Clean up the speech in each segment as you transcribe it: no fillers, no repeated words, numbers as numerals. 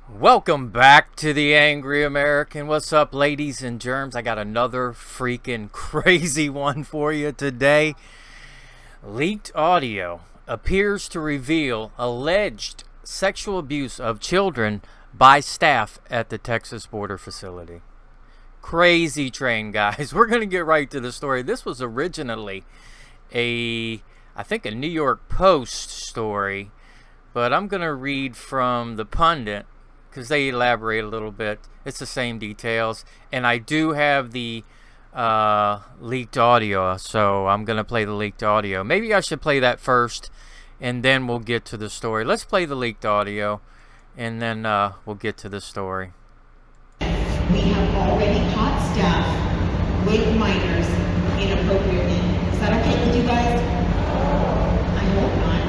Welcome back to the Angry American. What's up, ladies and germs? I got another freaking crazy one for you today. Leaked audio appears to reveal alleged sexual abuse of children by staff at the Texas border facility. Crazy train, guys. We're going to get right to the story. This was originally I think a New York Post story, but I'm going to read from the pundit because they elaborate a little bit. It's the same details, and I do have the leaked audio, so I'm going to play the leaked audio. Maybe I should play that first, and then we'll get to the story. Let's play the leaked audio, and then we'll get to the story. We have already caught staff with minors inappropriately. Is that okay with you guys? I hope not.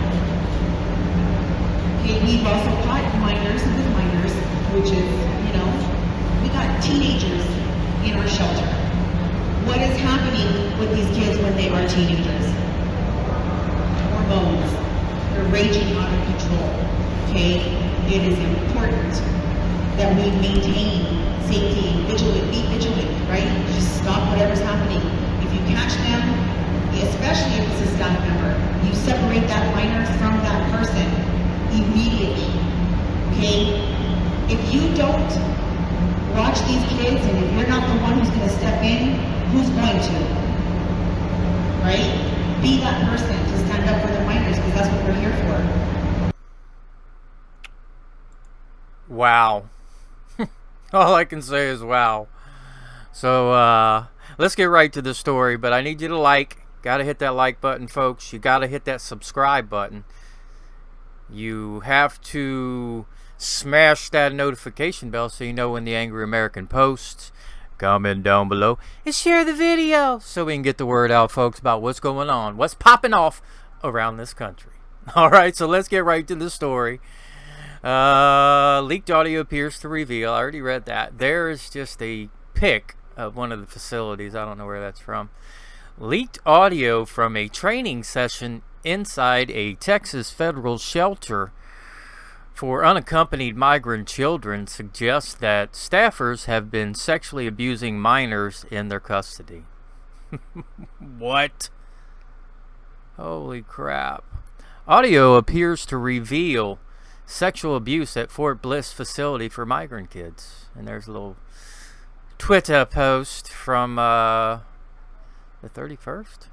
Okay, we've also caught minors with minors, which is, we got teenagers in our shelter. What is happening with these kids when they are teenagers? Hormones. They're raging out of control. Okay? It is important that we maintain safety and be vigilant, right? Just stop whatever's happening. If you catch them, especially if it's a staff member, you separate that minor from that person immediately, okay? If you don't watch these kids, and if you're not the one who's going to step in, who's going to, right? Be that person to stand up for the minors, because that's what we're here for. Wow. All I can say is wow. So let's get right to the story, but I need you to gotta hit that like button, folks. You gotta hit that subscribe button. You have to smash that notification bell so you know when the Angry American posts. Comment down below and share the video so we can get the word out, folks, about what's going on, what's popping off around this country. All right, so let's get right to the story. Leaked audio appears to reveal, I already read that. There is just a pic of one of the facilities. I don't know where that's from. Leaked audio from a training session inside a Texas federal shelter for unaccompanied migrant children suggests that staffers have been sexually abusing minors in their custody. What? Holy crap. Audio appears to reveal sexual abuse at Fort Bliss facility for migrant kids. And there's a little Twitter post from the 31st.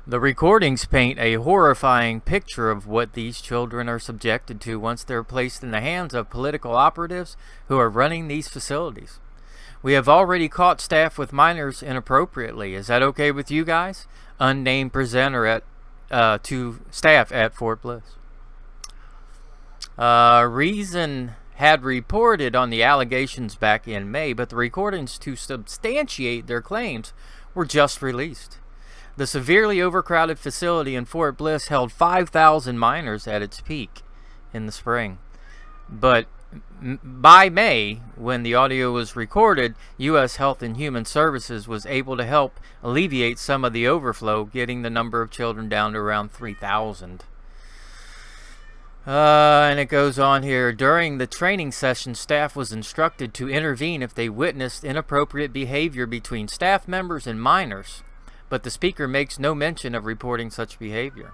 The recordings paint a horrifying picture of what these children are subjected to once they're placed in the hands of political operatives who are running these facilities. We have already caught staff with minors inappropriately. Is that okay with you guys? Unnamed presenter to staff at Fort Bliss. Reason had reported on the allegations back in May, but the recordings to substantiate their claims were just released. The severely overcrowded facility in Fort Bliss held 5,000 minors at its peak in the spring. But by May, when the audio was recorded, U.S. Health and Human Services was able to help alleviate some of the overflow, getting the number of children down to around 3,000. And it goes on here. During the training session, staff was instructed to intervene if they witnessed inappropriate behavior between staff members and minors. But the speaker makes no mention of reporting such behavior.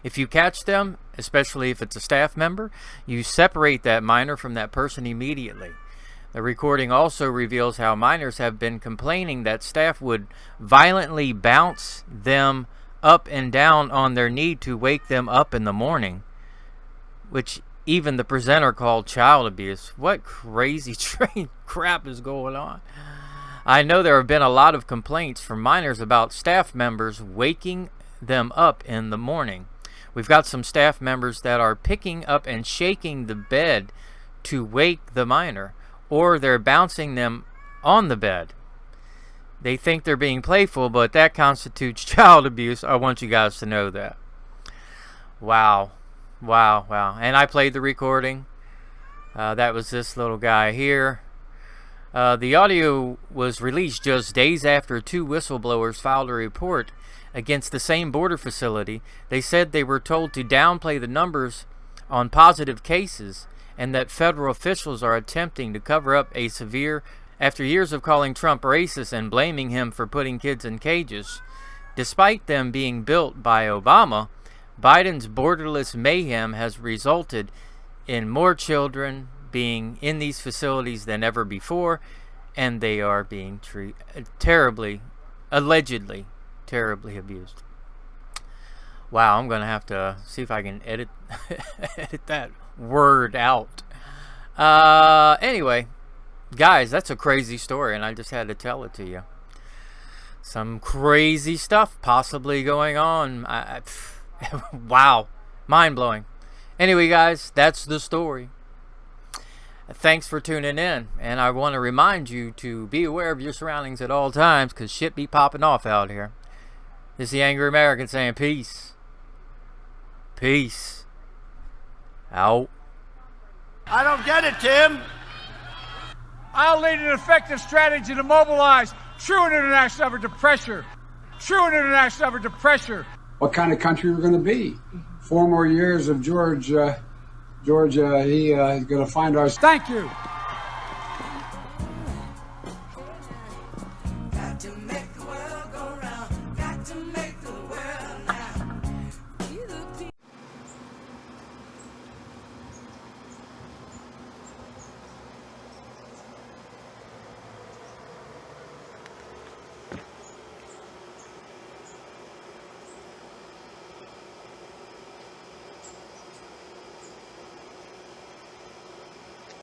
If you catch them, especially if it's a staff member, you separate that minor from that person immediately. The recording also reveals how minors have been complaining that staff would violently bounce them up and down on their knee to wake them up in the morning, which even the presenter called child abuse. What crazy train crap is going on? I know there have been a lot of complaints from minors about staff members waking them up in the morning. We've got some staff members that are picking up and shaking the bed to wake the minor, or they're bouncing them on the bed. They think they're being playful, but that constitutes child abuse. I want you guys to know that. Wow. Wow, wow. And I played the recording. That was this little guy here. The audio was released just days after two whistleblowers filed a report against the same border facility. They said they were told to downplay the numbers on positive cases, and that federal officials are attempting to cover up a severe, after years of calling Trump racist and blaming him for putting kids in cages. Despite them being built by Obama, Biden's borderless mayhem has resulted in more children being in these facilities than ever before, and they are being allegedly terribly abused. Wow, I'm going to have to see if I can edit that word out. Anyway, guys, that's a crazy story, and I just had to tell it to you. Some crazy stuff possibly going on. Wow, mind-blowing. Anyway, guys, that's the story. Thanks for tuning in, and I want to remind you to be aware of your surroundings at all times, because shit be popping off out here. This is the Angry American saying peace. Peace. Out. I don't get it, Tim. I'll lead an effective strategy to mobilize true international effort to pressure. True international effort to pressure. What kind of country we're going to be? 4 more years of Georgia, he's going to find our... Thank you. Got to make the world go round. Got to make